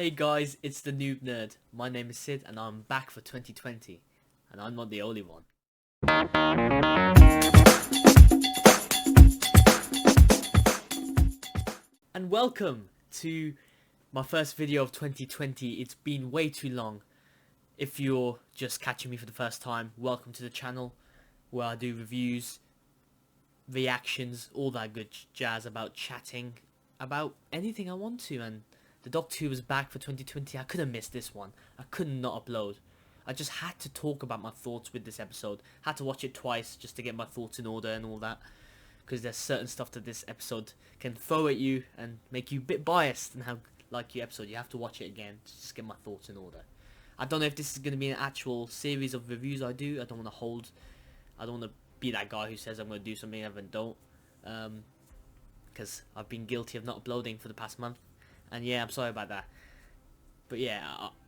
Hey guys, it's the Noob Nerd. My name is Sid and I'm back for 2020. And I'm not the only one. And welcome to my first video of 2020. It's been way too long. If you're just catching me for the first time, welcome to the channel where I do reviews, reactions, all that good jazz about chatting about anything I want to. And the Doc 2 was back for 2020. I couldn't miss this one. I could not upload. I just had to talk about my thoughts with this episode. Had to watch it twice just to get my thoughts in order and all that. Because there's certain stuff that this episode can throw at you and make you a bit biased and how like your episode. You have to watch it again to just get my thoughts in order. I don't know if this is going to be an actual series of reviews I do. I don't want to be that guy who says I'm going to do something and then don't. Because I've been guilty of not uploading for the past month. And yeah, I'm sorry about that. But yeah,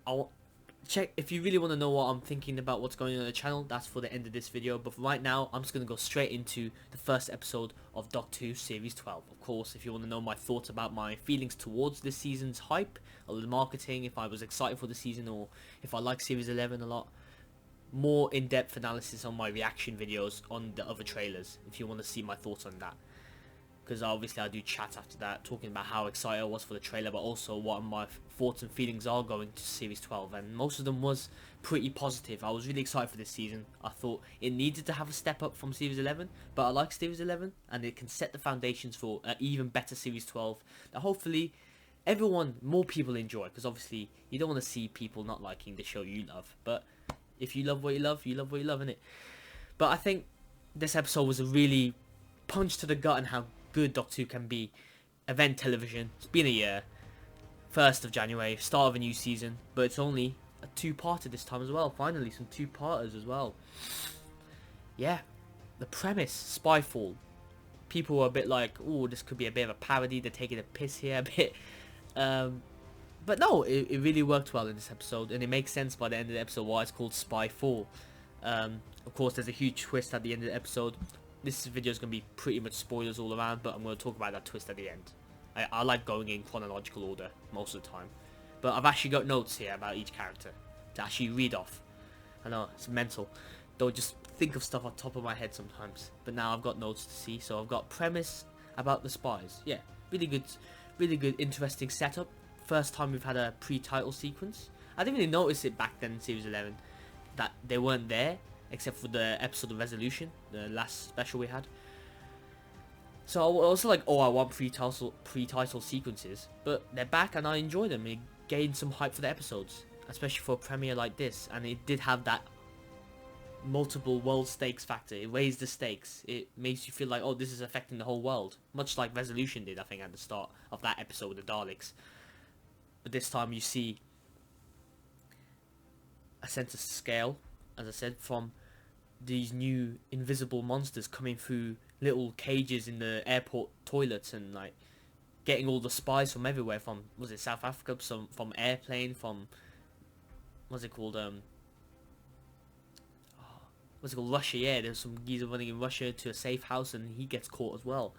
I'll check if you really want to know what I'm thinking about what's going on the channel. That's for the end of this video. But for right now, I'm just going to go straight into the first episode of Doc 2 Series 12. Of course, if you want to know my thoughts about my feelings towards this season's hype, or the marketing, if I was excited for the season, or if I like Series 11 a lot, more in-depth analysis on my reaction videos on the other trailers, if you want to see my thoughts on that. Because obviously I do chat after that, talking about how excited I was for the trailer, but also what my thoughts and feelings are going to Series 12, and most of them was pretty positive. I was really excited for this season. I thought it needed to have a step up from Series 11, but I like Series 11, and it can set the foundations for an even better Series 12, that hopefully more people enjoy, because obviously you don't want to see people not liking the show you love, but if you love what you love, you love what you love, innit? But I think this episode was a really punch to the gut and how good Doc 2 can be. Event television. It's been a year. 1st of January, start of a new season, but it's only a two-parter this time as well. Finally, some two-parters as well. Yeah, the premise, Spyfall. People were a bit like, oh, this could be a bit of a parody. They're taking a piss here a bit. But no, it really worked well in this episode, and it makes sense by the end of the episode why it's called Spyfall. Of course, there's a huge twist at the end of the episode. This video is going to be pretty much spoilers all around, but I'm going to talk about that twist at the end. I like going in chronological order most of the time. But I've actually got notes here about each character to actually read off. I know, it's mental. Don't just think of stuff on top of my head sometimes. But now I've got notes to see, so I've got premise about the spies. Yeah, really good, interesting setup. First time we've had a pre-title sequence. I didn't really notice it back then in Series 11, that they weren't there, except for the episode of Resolution, the last special we had. So I was also like, oh, I want pre-title sequences, but they're back and I enjoy them. It gained some hype for the episodes, especially for a premiere like this, and it did have that multiple world stakes factor. It raised the stakes. It makes you feel like, oh, this is affecting the whole world, much like Resolution did, I think, at the start of that episode with the Daleks. But this time you see a sense of scale, as I said, from these new invisible monsters coming through little cages in the airport toilets and like getting all the spies from everywhere, from, was it South Africa, from airplane, from, what's it called, Russia. Yeah, there's some geezer running in Russia to a safe house and he gets caught as well.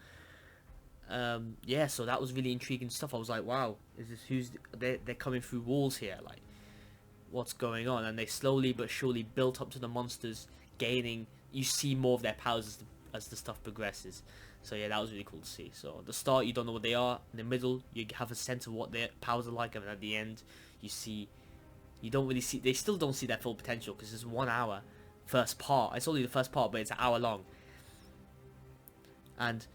Yeah, so that was really intriguing stuff. I was like, wow, is this they're coming through walls here, like what's going on? And they slowly but surely built up to the monsters gaining. You see more of their powers as the stuff progresses. So yeah, that was really cool to see. So at the start you don't know what they are, in the middle you have a sense of what their powers are like, and at the end you don't really see, they still don't see their full potential because it's 1 hour first part. It's only the first part, but it's an hour long, and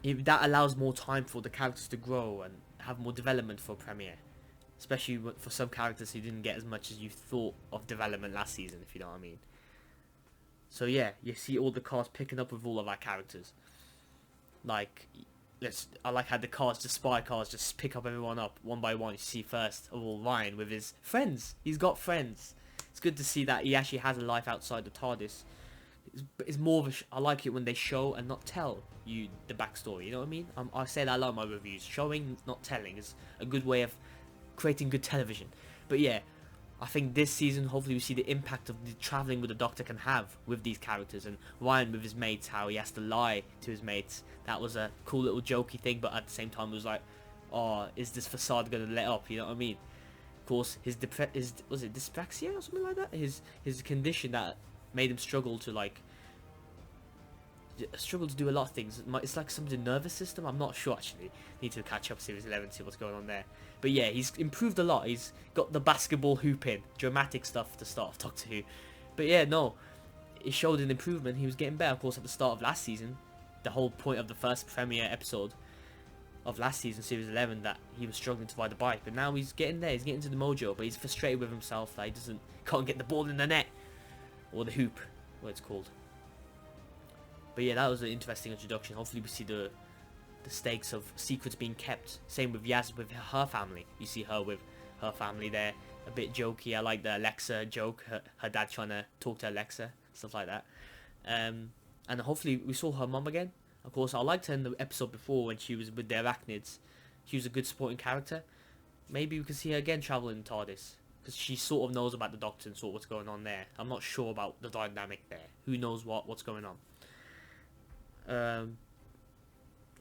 that allows more time for the characters to grow and have more development for a premiere, especially for some characters who didn't get as much as you thought of development last season, if you know what I mean. So yeah, you see all the cars picking up with all of our characters. Like, I like how the spy cars just pick up everyone up one by one. You see first of all Ryan with his friends. He's got friends. It's good to see that he actually has a life outside the TARDIS. It's more of I like it when they show and not tell you the backstory. You know what I mean? I say that a lot in my reviews. Showing, not telling, is a good way of creating good television. But yeah, I think this season, hopefully we see the impact of the travelling with the Doctor can have with these characters, and Ryan with his mates, how he has to lie to his mates. That was a cool little jokey thing, but at the same time it was like, oh, is this facade gonna let up? You know what I mean? Of course, was it dyspraxia or something like that? His condition that made him struggle to do a lot of things. It's like some of the nervous system. I'm not sure actually. Need to catch up series 11, see what's going on there. But yeah, he's improved a lot. He's got the basketball hoop in, dramatic stuff to start off Doctor Who. But yeah, no, it showed an improvement. He was getting better. Of course, at the start of last season, the whole point of the first premiere episode of last season, series 11, that he was struggling to ride the bike. But now he's getting there. He's getting to the mojo. But he's frustrated with himself that he can't get the ball in the net or the hoop, what it's called. But yeah, that was an interesting introduction. Hopefully we see the stakes of secrets being kept. Same with Yaz with her family. You see her with her family there. A bit jokey. I like the Alexa joke. Her dad trying to talk to Alexa. Stuff like that. And hopefully we saw her mum again. Of course, I liked her in the episode before when she was with the arachnids. She was a good supporting character. Maybe we can see her again traveling in TARDIS. Because she sort of knows about the Doctor and sort of what's going on there. I'm not sure about the dynamic there. Who knows what's going on.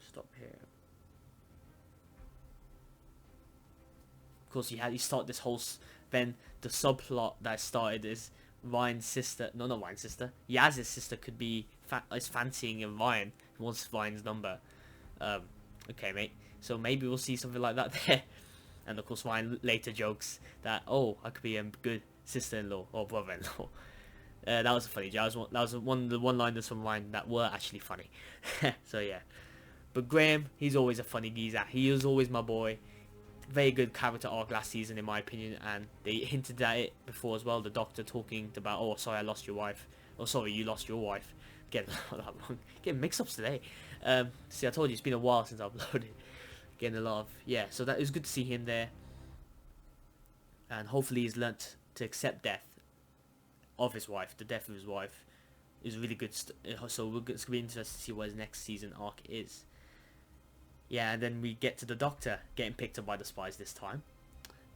Stop here. Of course, you start this whole. Then the subplot that started is Ryan's sister. No, not Ryan's sister. Yaz's sister could be is fancying Ryan. Wants Ryan's number. Okay, mate. So maybe we'll see something like that there. And of course, Ryan later jokes that, oh, I could be a good sister-in-law or brother-in-law. That was a funny joke. That was one of the one-liners from Ryan that were actually funny. So yeah. But Graham, he's always a funny geezer. He was always my boy. Very good character arc last season, in my opinion. And they hinted at it before as well. The Doctor talking about, oh, sorry, I lost your wife. Oh, sorry, you lost your wife. Getting that wrong. Getting mix-ups today. See, I told you, it's been a while since I uploaded. Getting a lot of, yeah. So that was good to see him there. And hopefully he's learnt to accept death of his wife. The death of his wife is really good. So it's going to be interesting to see what his next season arc is. Yeah, and then we get to the Doctor getting picked up by the spies this time.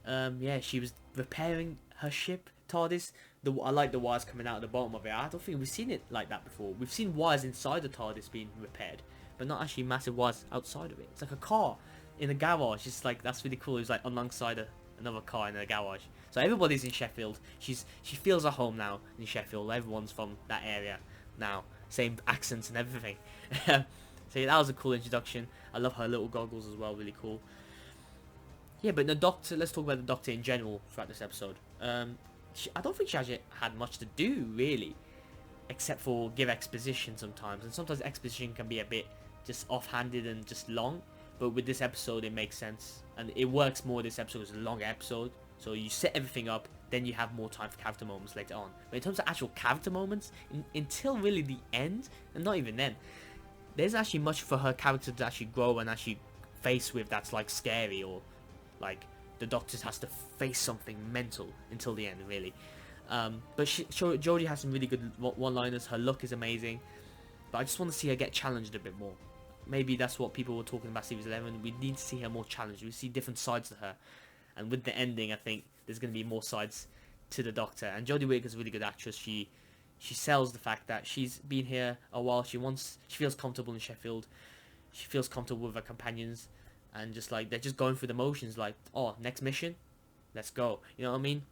Yeah, she was repairing her ship, TARDIS. I like the wires coming out of the bottom of it. I don't think we've seen it like that before. We've seen wires inside the TARDIS being repaired, but not actually massive wires outside of it. It's like a car in a garage. It's like, that's really cool. It's like alongside another car in a garage. So everybody's in Sheffield. She feels at home now in Sheffield. Everyone's from that area now. Same accents and everything. So yeah, that was a cool introduction. I love her little goggles as well. Really cool. Yeah, but the Doctor. Let's talk about the Doctor in general throughout this episode. I don't think she actually had much to do really, except for give exposition sometimes. And sometimes exposition can be a bit just offhanded and just long. But with this episode, it makes sense, and it works more. This episode is a long episode, so you set everything up, then you have more time for character moments later on. But in terms of actual character moments, until really the end, and not even then, there's actually much for her character to actually grow and actually face with that's like scary, or like the Doctor has to face something mental until the end, really. But Jodie has some really good one-liners. Her look is amazing, but I just want to see her get challenged a bit more. Maybe that's what people were talking about series 11. We need to see her more challenged. We see different sides to her. And with the ending, I think there's going to be more sides to the Doctor. And Jodie Whittaker's a really good actress. She sells the fact that she's been here a while. She feels comfortable in Sheffield. She feels comfortable with her companions. And just like, they're just going through the motions. Like, oh, next mission? Let's go. You know what I mean?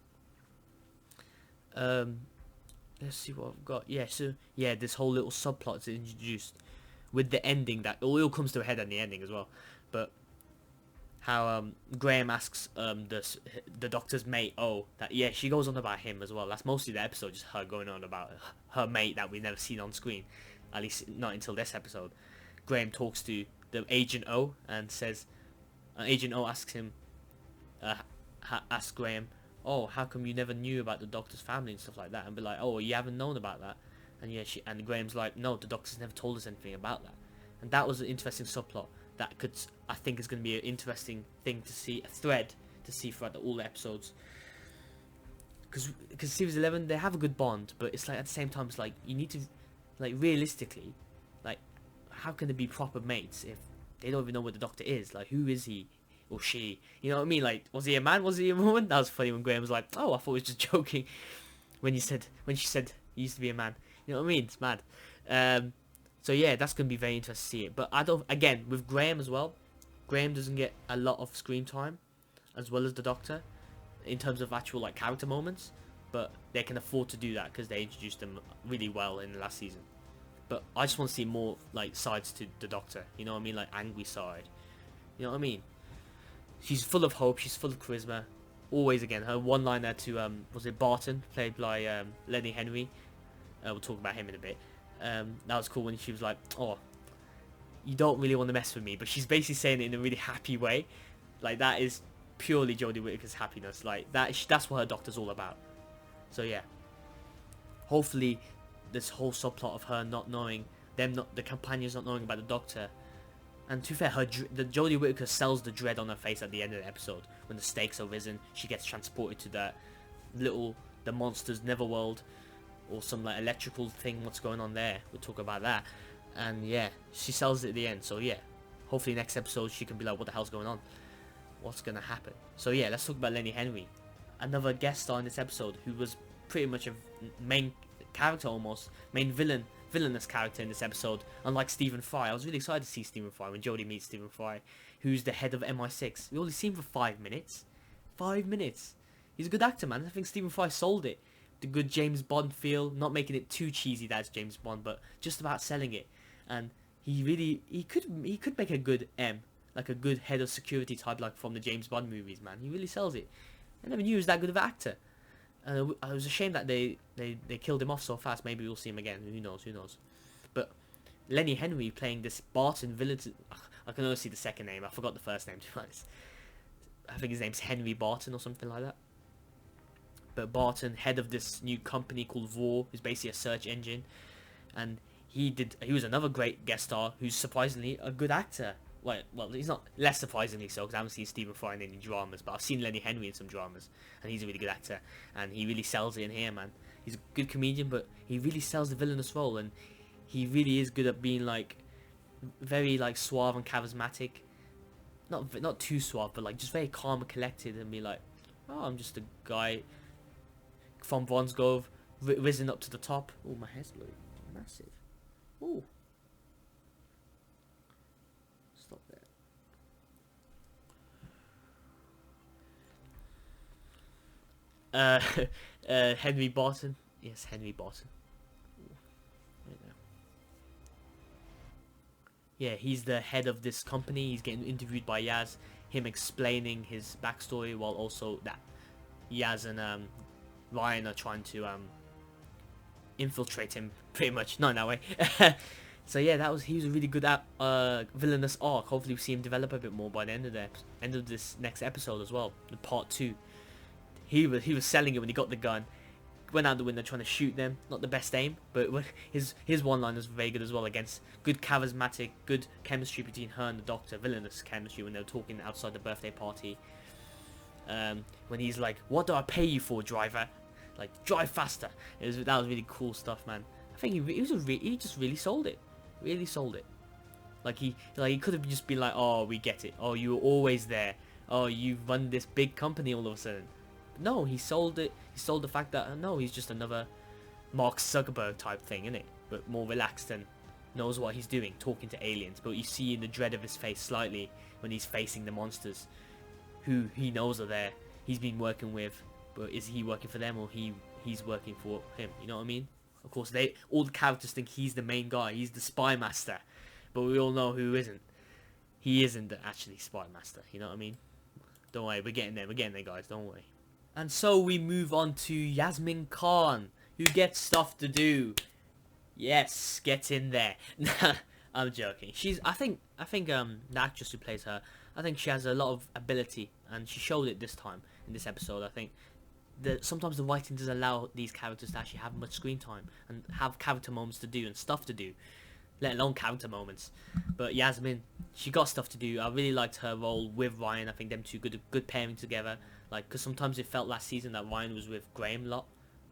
Let's see what I've got. Yeah, so, yeah, this whole little subplot is introduced. With the ending, that it all comes to a head at the ending as well. But how Graham asks the Doctor's mate, that she goes on about him as well. That's mostly the episode, just her going on about her mate that we've never seen on screen, at least not until this episode. Graham talks to the Agent O and says, Agent O asks him, asks Graham, oh, how come you never knew about the Doctor's family and stuff like that? And be like, oh, you haven't known about that. And yeah, and Graham's like, no, the Doctor's never told us anything about that. And that was an interesting subplot that I think is going to be an interesting thing to see, a thread to see throughout all the episodes. Because series 11, they have a good bond, but it's like at the same time, it's like you need to, like realistically, like how can they be proper mates if they don't even know what the Doctor is? Like, who is he or she? You know what I mean? Like, was he a man? Was he a woman? That was funny when Graham was like, oh, I thought he was just joking when she said he used to be a man. You know what I mean? It's mad. So yeah, that's going to be very interesting to see it. But again, with Graham as well, Graham doesn't get a lot of screen time, as well as the Doctor, in terms of actual like character moments, but they can afford to do that because they introduced them really well in the last season. But I just want to see more like sides to the Doctor, you know what I mean, like angry side, you know what I mean. She's full of hope, she's full of charisma. Always, again, her one-liner to was it Barton, played by Lenny Henry. We'll talk about him in a bit. That was cool when she was like, "Oh, you don't really want to mess with me," but she's basically saying it in a really happy way. Like, that is purely Jodie Whittaker's happiness. Like, that's what her Doctor's all about. So yeah, hopefully this whole subplot of her not knowing, the companions not knowing about the Doctor. And to be fair, the Jodie Whittaker sells the dread on her face at the end of the episode. When the stakes are risen, she gets transported to that the monster's netherworld, or some like electrical thing, what's going on there. We'll talk about that. And yeah, she sells it at the end. So yeah, hopefully next episode she can be like, what the hell's going on? What's going to happen? So yeah, let's talk about Lenny Henry. Another guest star in this episode who was pretty much a main character almost. Main villainous character in this episode, unlike Stephen Fry. I was really excited to see Stephen Fry when Jodie meets Stephen Fry, who's the head of MI6. We only see him for 5 minutes. 5 minutes. He's a good actor, man. I think Stephen Fry sold it. The good James Bond feel, not making it too cheesy that's James Bond, but just about selling it. And he could make a good like a good head of security type, like from the James Bond movies, man. He really sells it. I never knew he was that good of an actor. And I was ashamed that they killed him off so fast. Maybe we'll see him again. Who knows? But Lenny Henry playing this Barton villain. I can only see the second name. I forgot the first name, to be honest. I think his name's Henry Barton or something like that. But Barton, head of this new company called Vor, who's basically a search engine. And he was another great guest star who's surprisingly a good actor. Well, he's not, less surprisingly so, because I haven't seen Stephen Fry in any dramas, but I've seen Lenny Henry in some dramas, and he's a really good actor, and he really sells it in here, man. He's a good comedian, but he really sells the villainous role, and he really is good at being, like, very, like, suave and charismatic. Not too suave, but, like, just very calm and collected, and be like, oh, I'm just a guy from Vronsgrove, risen up to the top. Oh, my hair's blue. Massive. Oh. Stop there. Henry Barton. Yes, Henry Barton. Right there. Yeah, he's the head of this company. He's getting interviewed by Yaz. Him explaining his backstory, while also that Yaz and Ryan are trying to infiltrate him, pretty much. Not in that way. So yeah, he was a really good villainous arc. Hopefully we see him develop a bit more by the end of this next episode as well, the part 2. He was selling it when he got the gun, went out the window trying to shoot them. Not the best aim, but his one-line was very good as well, against good charismatic, good chemistry between her and the Doctor, villainous chemistry when they were talking outside the birthday party. When he's like, "What do I pay you for, driver? Like, drive faster." That was really cool stuff, man. I think he just really sold it. Really sold it. Like he could have just been like, "Oh, we get it. Oh, you were always there. Oh, you run this big company all of a sudden." No, he sold it. He sold the fact that no, he's just another Mark Zuckerberg type thing, innit? But more relaxed and knows what he's doing, talking to aliens. But you see in the dread of his face slightly when he's facing the monsters, who he knows are there. He's been working with, but is he working for them or he's working for him? You know what I mean? Of course, all the characters think he's the main guy. He's the spy master, but we all know who isn't. He isn't actually spy master. You know what I mean? Don't worry, we're getting there. We're getting there, guys. Don't worry. And so we move on to Yasmin Khan, who gets stuff to do. Yes, get in there. I'm joking. I think the actress who plays her, I think she has a lot of ability, and she showed it this time in this episode. I think that sometimes the writing doesn't allow these characters to actually have much screen time and have character moments to do and stuff to do, let alone character moments. But Yasmin, she got stuff to do. I really liked her role with Ryan. I think them two good pairing together. Like, because sometimes it felt last season that Ryan was with Graham a lot,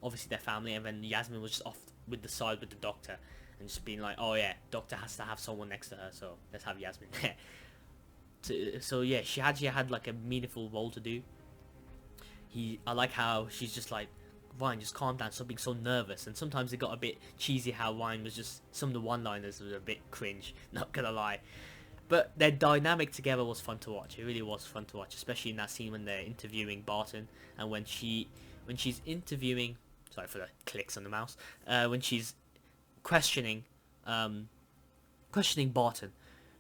obviously their family, and then Yasmin was just off with the side with the Doctor, and just being like, oh yeah, Doctor has to have someone next to her, so let's have Yasmin there. So yeah, she actually had like a meaningful role to do. I like how she's just like, Ryan, just calm down, stop being so nervous. And sometimes it got a bit cheesy how Ryan was just, some of the one-liners were a bit cringe, not gonna lie. But their dynamic together was fun to watch. It really was fun to watch, especially in that scene when they're interviewing Barton, and when she's interviewing. Sorry for the clicks on the mouse. When she's questioning Barton,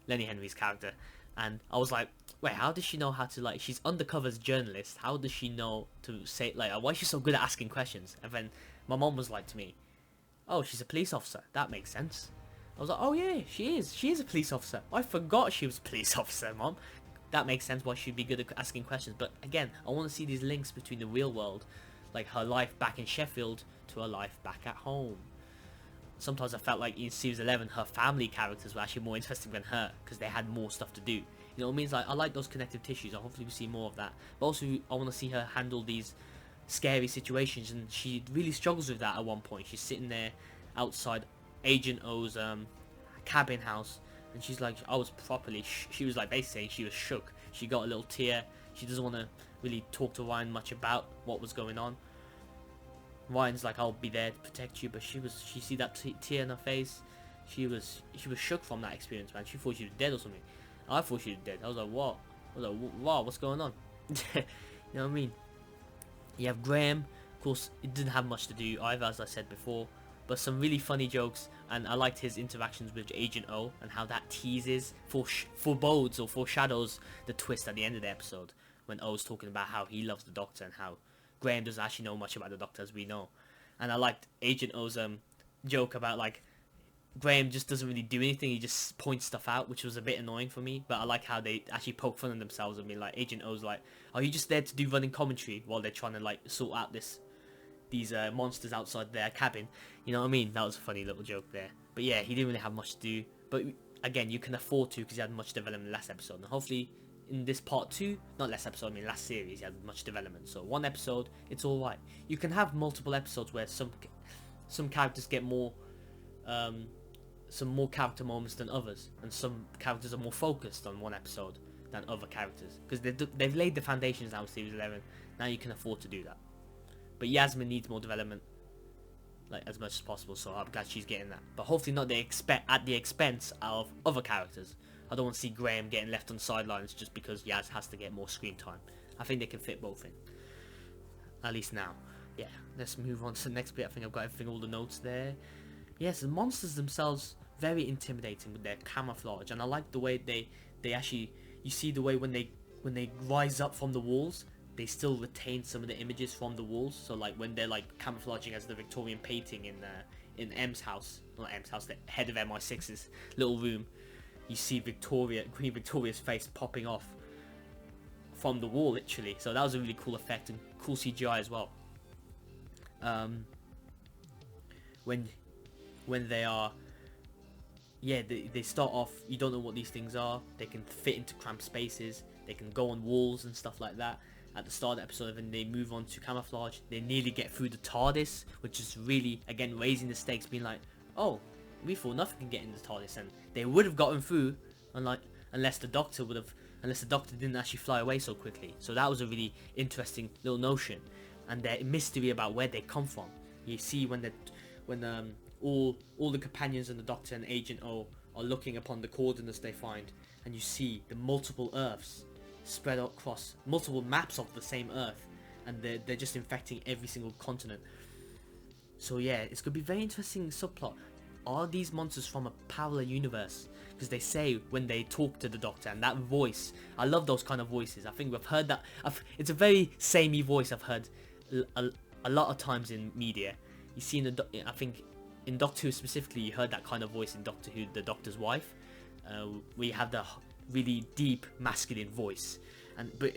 Lenny Henry's character, and I was like, wait, how does she know how to, like, she's undercover as a journalist, how does she know to say, like, why is she so good at asking questions? And then my mom was like to me, oh, she's a police officer, that makes sense. I was like, oh yeah, she is a police officer, I forgot she was a police officer, mom. That makes sense why she'd be good at asking questions. But again, I want to see these links between the real world, like her life back in Sheffield, to her life back at home. Sometimes I felt like in Series 11 her family characters were actually more interesting than her, because they had more stuff to do. You know what I mean? Like, I like those connective tissues, and hopefully we see more of that. But also I want to see her handle these scary situations, and she really struggles with that at one point. She's sitting there outside Agent O's cabin house, and she's like, I was properly she was like basically saying she was shook. She got a little tear. She doesn't want to really talk to Ryan much about what was going on. Ryan's like, I'll be there to protect you, but she see that tear in her face. She was shook from that experience, man. She thought she was dead or something. I thought she was dead. I was like, what? I was like, wow, what's going on? You know what I mean? You have Graham. Of course, it didn't have much to do either, as I said before, but some really funny jokes, and I liked his interactions with Agent O, and how that teases, forebodes or foreshadows the twist at the end of the episode, when O's talking about how he loves the Doctor and how Graham doesn't actually know much about the Doctor, as we know. And I liked Agent O's joke about, like, Graham just doesn't really do anything, he just points stuff out, which was a bit annoying for me, but I like how they actually poke fun at themselves and be like, Agent O's like, are you just there to do running commentary while they're trying to, like, sort out these monsters outside their cabin? You know what I mean? That was a funny little joke there. But yeah, he didn't really have much to do, but again, you can afford to, because he had much development in the last episode, and hopefully in this part 2, not last episode, I mean last series, he had much development. So one episode, it's alright. You can have multiple episodes where some characters get more some more character moments than others, and some characters are more focused on one episode than other characters, because they've laid the foundations now with Series 11. Now you can afford to do that. But Yasmin needs more development, like, as much as possible, so I'm glad she's getting that, but hopefully not at the expense of other characters. I don't want to see Graham getting left on the sidelines just because Yaz has to get more screen time. I think they can fit both in, at least now. Yeah, let's move on to the next bit. I think I've got everything, all the notes there. Yes, the monsters themselves, very intimidating with their camouflage, and I like the way they actually, you see the way when they rise up from the walls, they still retain some of the images from the walls. So like when they're like camouflaging as the Victorian painting in M's house, not M's house, the head of MI6's little room, you see Queen Victoria's face popping off from the wall, literally. So that was a really cool effect and cool CGI as well. When they are, yeah, they start off, you don't know what these things are. They can fit into cramped spaces. They can go on walls and stuff like that. At the start of the episode, and they move on to camouflage. They nearly get through the TARDIS, which is really, again, raising the stakes, being like, oh, we thought nothing can get in the TARDIS, and they would have gotten through, unless the Doctor didn't actually fly away so quickly. So that was a really interesting little notion, and the mystery about where they come from. You see when all the companions and the Doctor and Agent O are looking upon the coordinates they find, and you see the multiple Earths spread across multiple maps of the same Earth, and they're just infecting every single continent. So yeah, it's gonna be very interesting subplot. Are these monsters from a parallel universe? Because they say when they talk to the Doctor, and that voice, I love those kind of voices. I think we've heard that. It's a very samey voice I've heard a lot of times in media. You see I think in Doctor Who specifically, you heard that kind of voice in Doctor Who, the Doctor's wife. We have the really deep masculine voice, but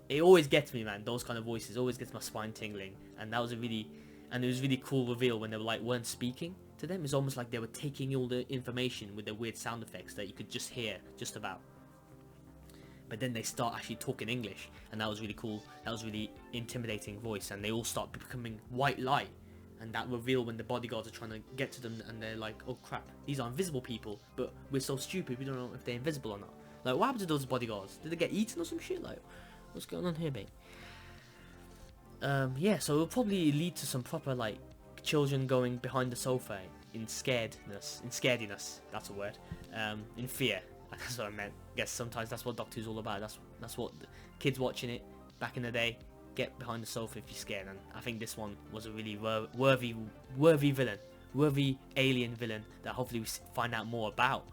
it always gets me, man. Those kind of voices always gets my spine tingling, and it was a really cool reveal when they weren't speaking to them. It's almost like they were taking all the information with their weird sound effects that you could just hear just about, but then they start actually talking English, and that was really cool. That was really intimidating voice, and they all start becoming white light. And that reveal when the bodyguards are trying to get to them, and they're like, oh crap, these are invisible people, but we're so stupid, we don't know if they're invisible or not. Like, what happened to those bodyguards? Did they get eaten or some shit? Like, what's going on here, mate? Yeah, so it'll probably lead to some proper, like, children going behind the sofa in scarediness, that's a word, in fear. That's what I meant. I guess sometimes that's what Doctor Who's all about. That's what the kids watching it back in the day get behind the sofa if you're scared. And I think this one was a really worthy villain, worthy alien villain that hopefully we find out more about.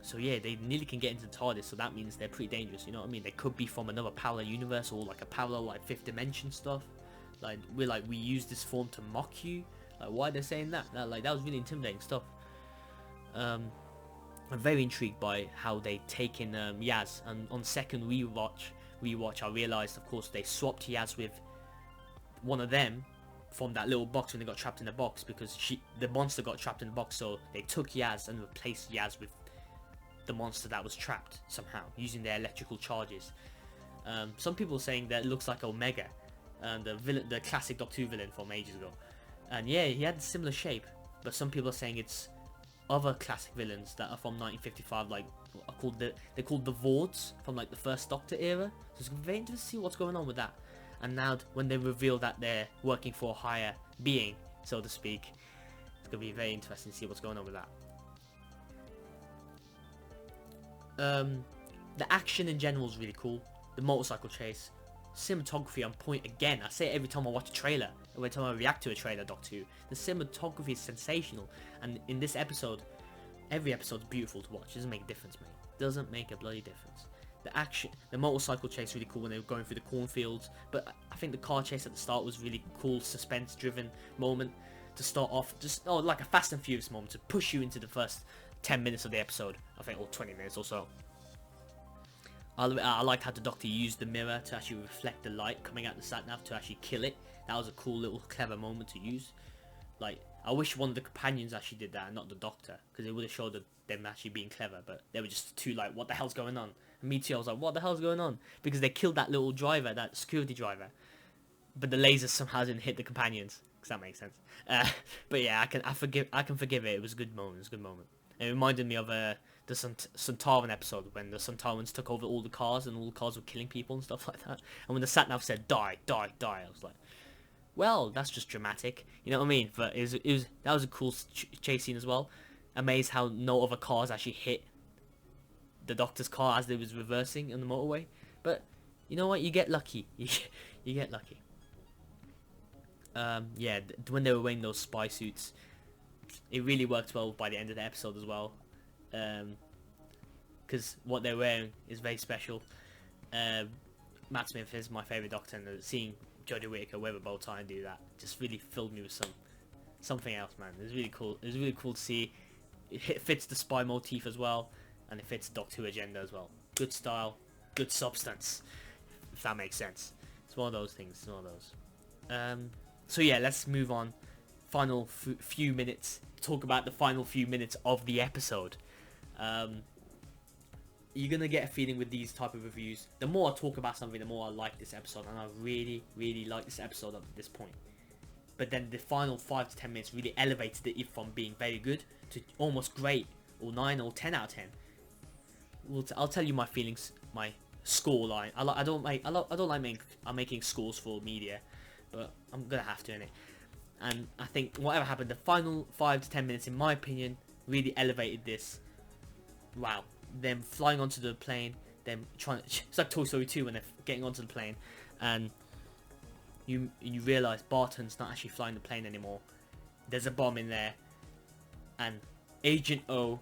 So yeah, they nearly can get into the TARDIS, so that means they're pretty dangerous. You know what I mean? They could be from another parallel universe or like a parallel like fifth dimension stuff. Like we use this form to mock you. Like why they're saying that? That was really intimidating stuff. I'm very intrigued by how they take in Yaz, and on second rewatch I realised, of course, they swapped Yaz with one of them from that little box when they got trapped in the box, because the monster got trapped in the box, so they took Yaz and replaced Yaz with the monster that was trapped somehow using their electrical charges. Some people are saying that it looks like Omega, the classic Doctor Who villain from ages ago, and yeah, he had a similar shape, but some people are saying it's other classic villains that are from 1955, like they're called the Vords from like the first Doctor era. So it's very interesting to see what's going on with that. And now when they reveal that they're working for a higher being, so to speak, it's gonna be very interesting to see what's going on with that. The action in general is really cool. The motorcycle chase, cinematography on point again. I say it every time I watch a trailer, every time I react to a trailer, Doctor Who. The cinematography is sensational, and in this episode, every episode's beautiful to watch. It doesn't make a difference, mate. Doesn't make a bloody difference. The action, the motorcycle chase is really cool when they were going through the cornfields, but I think the car chase at the start was really cool, suspense-driven moment to start off. Just like a Fast and Furious moment to push you into the first 10 minutes of the episode, I think, or 20 minutes or so. I liked how the Doctor used the mirror to actually reflect the light coming out the sat-nav to actually kill it. That was a cool little clever moment to use. Like, I wish one of the companions actually did that and not the Doctor, because it would have showed them actually being clever, but they were just too like, what the hell's going on? And me too, I was like, what the hell's going on? Because they killed that little driver, that security driver, but the laser somehow didn't hit the companions, because that makes sense. But yeah, I can forgive it. It was a good moment. It was a good moment. It reminded me of the Sontaran episode when the Sontarans took over all the cars and all the cars were killing people and stuff like that. And when the sat-nav said die, die, die, I was like, well, that's just dramatic, you know what I mean? But that was a cool chase scene as well. Amazed how no other cars actually hit the Doctor's car as they was reversing on the motorway. But you know what? You get lucky. You get lucky. Yeah, when they were wearing those spy suits, it really worked well by the end of the episode as well. Because what they're wearing is very special. Matt Smith is my favourite Doctor, and seeing Jodie Whittaker wear a bow tie and do that just really filled me with something else, man. It was really cool. It was really cool to see. It fits the spy motif as well, and it fits the Doctor Who agenda as well. Good style, good substance, if that makes sense. It's one of those things. It's one of those. So yeah, let's move on. Final few minutes. Talk about the final few minutes of the episode. You're gonna get a feeling with these type of reviews. The more I talk about something, the more I like this episode, and I really, really like this episode up to this point. But then the final 5 to 10 minutes really elevated it from being very good to almost great, or 9 or 10 out of 10. I'll tell you my feelings, my score line. I don't like making scores for media, but I'm gonna have to, innit? And I think whatever happened, the final 5 to 10 minutes, in my opinion, really elevated this. Wow. Them flying onto the plane, them trying to, it's like Toy Story 2 when they're getting onto the plane, and you realise Barton's not actually flying the plane anymore. There's a bomb in there, and Agent O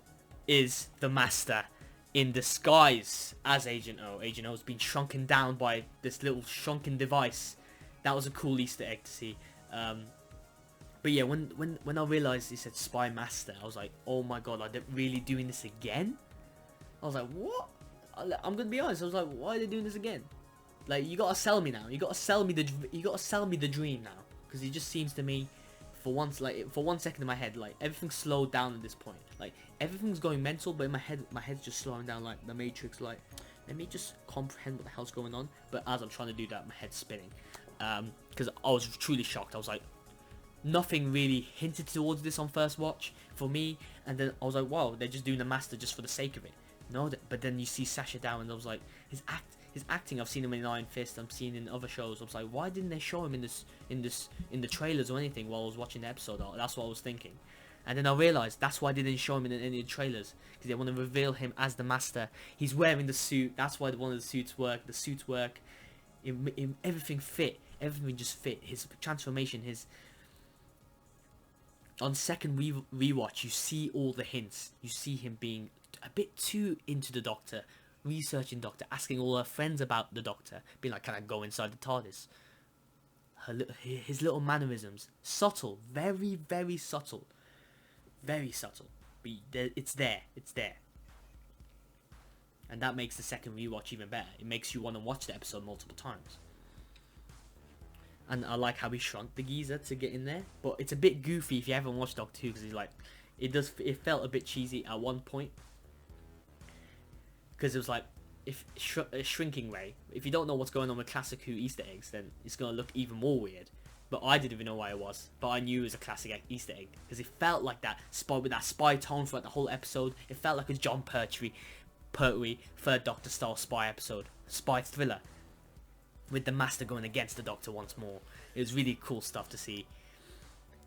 is the Master in disguise as Agent O. Agent O's been shrunken down by this little shrunken device. That was a cool Easter egg to see. But yeah, when I realised it said Spy Master, I was like, oh my god, are they really doing this again? I was like, what? I'm gonna be honest. I was like, why are they doing this again? Like, you gotta sell me now. You gotta sell me the dream now, because it just seems to me, for 1 second in my head, like everything's slowed down at this point. Like everything's going mental, but in my head's just slowing down, like the Matrix. Like, let me just comprehend what the hell's going on. But as I'm trying to do that, my head's spinning. Because I was truly shocked. I was like, nothing really hinted towards this on first watch for me, and then I was like, wow, they're just doing the Master just for the sake of it. No, but then you see Sacha Dow, and I was like, his acting. I've seen him in Iron Fist. I've seen in other shows. I was like, why didn't they show him in the trailers or anything while I was watching the episode? That's what I was thinking. And then I realised that's why they didn't show him in any of the trailers, because they want to reveal him as the Master. He's wearing the suit. That's why one of the suits work. The suits work. Everything fit. Everything just fit. His transformation. On second rewatch, you see all the hints. You see him being a bit too into the Doctor, researching Doctor, asking all her friends about the Doctor, being like, "Can I go inside the TARDIS?" His little mannerisms, subtle, very, very subtle. Very subtle, but it's there, and that makes the second rewatch even better. It makes you want to watch the episode multiple times. And I like how he shrunk the geezer to get in there, but it's a bit goofy if you haven't watched Doctor Who, because he's like, it felt a bit cheesy at one point, because it was like, if a shrinking ray, if you don't know what's going on with classic Who Easter eggs, then it's gonna look even more weird. But I didn't even know why it was. But I knew it was a classic Easter egg. Because it felt like that spy, with that spy tone throughout the whole episode. It felt like a John Pertwee Third Doctor style spy episode. Spy thriller. With the Master going against the Doctor once more. It was really cool stuff to see.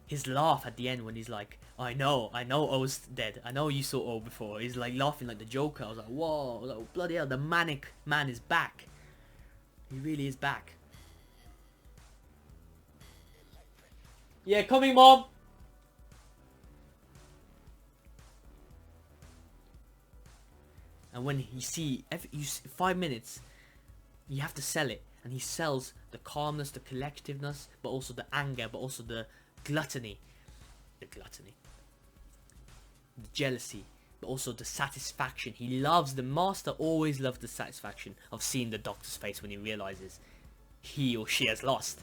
His laugh at the end when he's like, I know O's dead. I know you saw O before. He's like laughing like the Joker. I was like, whoa. I was like, bloody hell, the manic man is back. He really is back. Yeah, coming, Mom! And when you see 5 minutes, you have to sell it. And he sells the calmness, the collectiveness, but also the anger, but also the gluttony. The jealousy, but also the satisfaction. He loves, the Master always loves the satisfaction of seeing the Doctor's face when he realizes he or she has lost.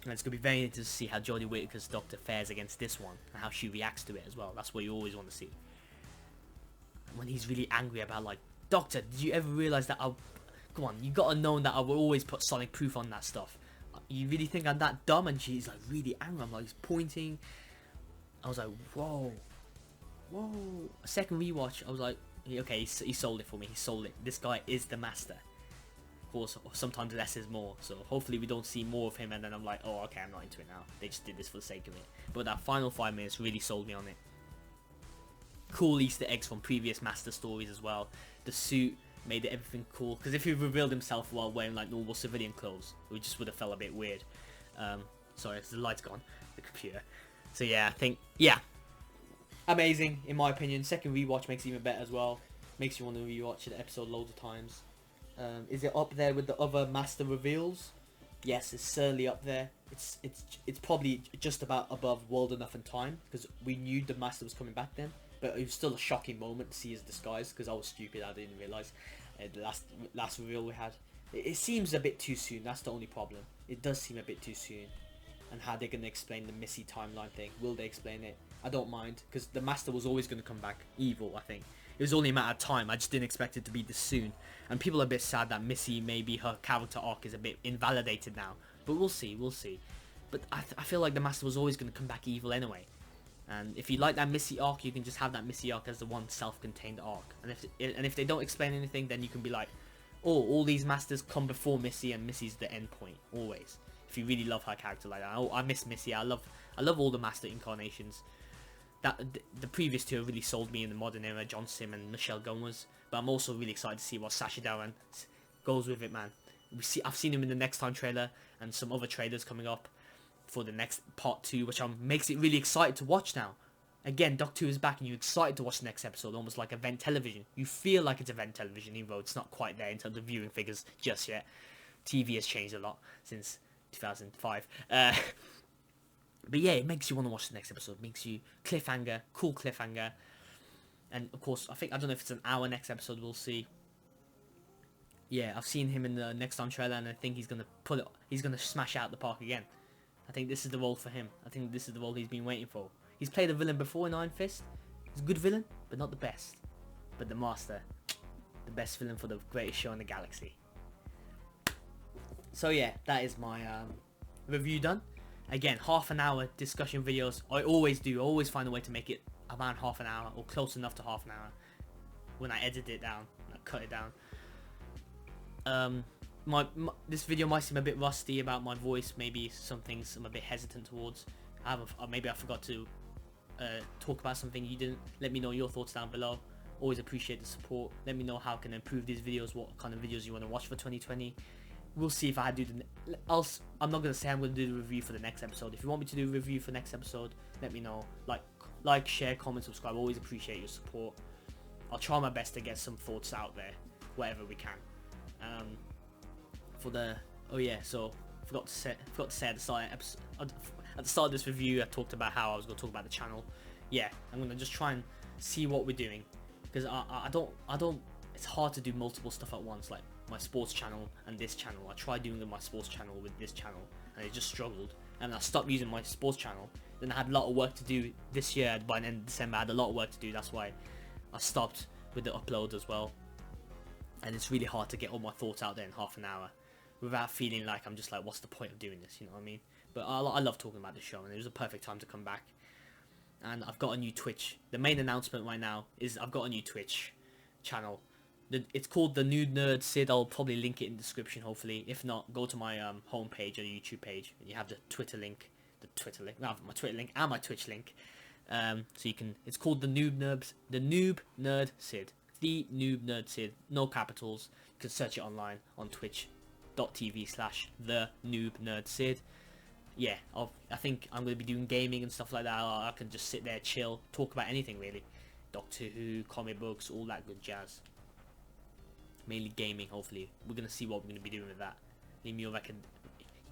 And it's going to be very interesting to see how Jodie Whittaker's Doctor fares against this one, and how she reacts to it as well. That's what you always want to see. And when he's really angry about, like, Doctor, did you ever realise that come on, you got to know that I will always put sonic proof on that stuff. You really think I'm that dumb? And she's, like, really angry. I'm, like, he's pointing. I was like, whoa. A second rewatch, I was like, okay, he sold it for me. He sold it. This guy is the Master. Of course, sometimes less is more, so hopefully we don't see more of him, and then I'm like, oh, okay, I'm not into it now. They just did this for the sake of it. But that final 5 minutes really sold me on it. Cool Easter eggs from previous Master stories as well. The suit made everything cool, because if he revealed himself while wearing like normal civilian clothes, it just would have felt a bit weird. Sorry, the light's gone, the computer. So yeah, I think, yeah, amazing in my opinion. Second rewatch makes it even better as well. Makes you want to rewatch the episode loads of times. Is it up there with the other Master reveals? Yes, it's certainly up there. It's probably just about above World Enough and Time, because we knew the Master was coming back then, but it was still a shocking moment to see his disguise, because I was stupid, I didn't realise the last reveal we had. It seems a bit too soon, that's the only problem. It does seem a bit too soon. And how they're going to explain the Missy timeline thing. Will they explain it? I don't mind, because the Master was always going to come back evil, I think. It was only a matter of time. I just didn't expect it to be this soon. And people are a bit sad that Missy, maybe her character arc is a bit invalidated now. But we'll see, But I feel like the Master was always going to come back evil anyway. And if you like that Missy arc, you can just have that Missy arc as the one self-contained arc. And if they don't explain anything, then you can be like, oh, all these Masters come before Missy, and Missy's the end point, always. If you really love her character like that. I miss Missy. I love all the Master incarnations. The previous two have really sold me in the modern era, John Sim and Michelle Gomez. But I'm also really excited to see what Sacha Dhawan goes with it, man. I've seen him in the Next Time trailer and some other trailers coming up for the next part 2, which makes it really excited to watch now. Again, Doctor Who is back and you're excited to watch the next episode, almost like event television. You feel like it's event television, even though it's not quite there in terms of viewing figures just yet. TV has changed a lot since 2005. But yeah, it makes you want to watch the next episode. Makes you cool cliffhanger. And of course, I don't know if it's an hour next episode, we'll see. Yeah, I've seen him in the Next Time trailer, and I think he's gonna smash out the park again. I think this is the role for him. I think this is the role he's been waiting for. He's played a villain before in Iron Fist. He's a good villain, but not the best. But the Master, the best villain for the greatest show in the galaxy. So yeah, that is my review done. Again, half an hour discussion videos. I always find a way to make it around half an hour, or close enough to half an hour when I edit it down, I cut it down. This video might seem a bit rusty about my voice, maybe some things I'm a bit hesitant towards, maybe I forgot to talk about something you didn't. Let me know your thoughts down below. Always appreciate the support. Let me know how I can improve these videos, what kind of videos you want to watch for 2020. We'll see if I do the else. I'm not gonna say I'm gonna do the review for the next episode. If you want me to do a review for next episode, let me know. Like, share, comment, subscribe. Always appreciate your support. I'll try my best to get some thoughts out there, wherever we can. So forgot to say at the start of this review, I talked about how I was gonna talk about the channel. Yeah, I'm gonna just try and see what we're doing, because I don't. It's hard to do multiple stuff at once, like my sports channel and this channel. I tried doing my sports channel with this channel, and it just struggled. And I stopped using my sports channel. Then I had a lot of work to do this year. By the end of December, I had a lot of work to do. That's why I stopped with the upload as well. And it's really hard to get all my thoughts out there in half an hour without feeling like I'm just like, what's the point of doing this? You know what I mean? But I love talking about the show, and it was a perfect time to come back. And I've got a new Twitch. The main announcement right now is I've got a new Twitch channel. It's called the Noob Nerd Sid. I'll probably link it in the description, hopefully. If not, go to my homepage or YouTube page, and you have the Twitter link. My Twitter link and my Twitch link. So you can. It's called the Noob Nerd Sid. The Noob Nerd Sid. No capitals. You can search it online on twitch.tv/the Noob Nerd Sid. Yeah, I think I'm going to be doing gaming and stuff like that. I can just sit there, chill, talk about anything really. Doctor Who, comic books, all that good jazz. Mainly gaming, hopefully. We're going to see what we're going to be doing with that. You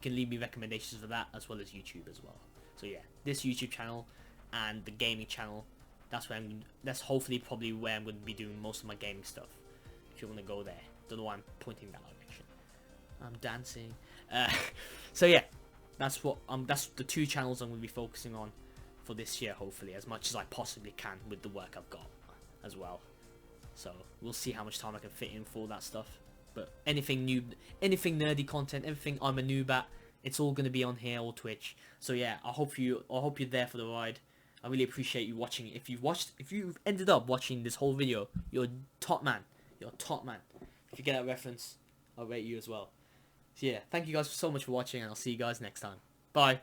can leave me recommendations for that, as well as YouTube as well. So yeah, this YouTube channel and the gaming channel, that's hopefully probably where I'm going to be doing most of my gaming stuff. If you want to go there. Don't know why I'm pointing that direction. I'm dancing. So yeah, that's the two channels I'm going to be focusing on for this year, hopefully, as much as I possibly can with the work I've got as well. So we'll see how much time I can fit in for all that stuff. But anything nerdy content, everything I'm a noob at, it's all going to be on here or Twitch. So yeah, I hope you're there for the ride. I really appreciate you watching it. If you've ended up watching this whole video, you're top man. You're top man. If you get that reference, I'll rate you as well. So yeah, thank you guys so much for watching, and I'll see you guys next time. Bye.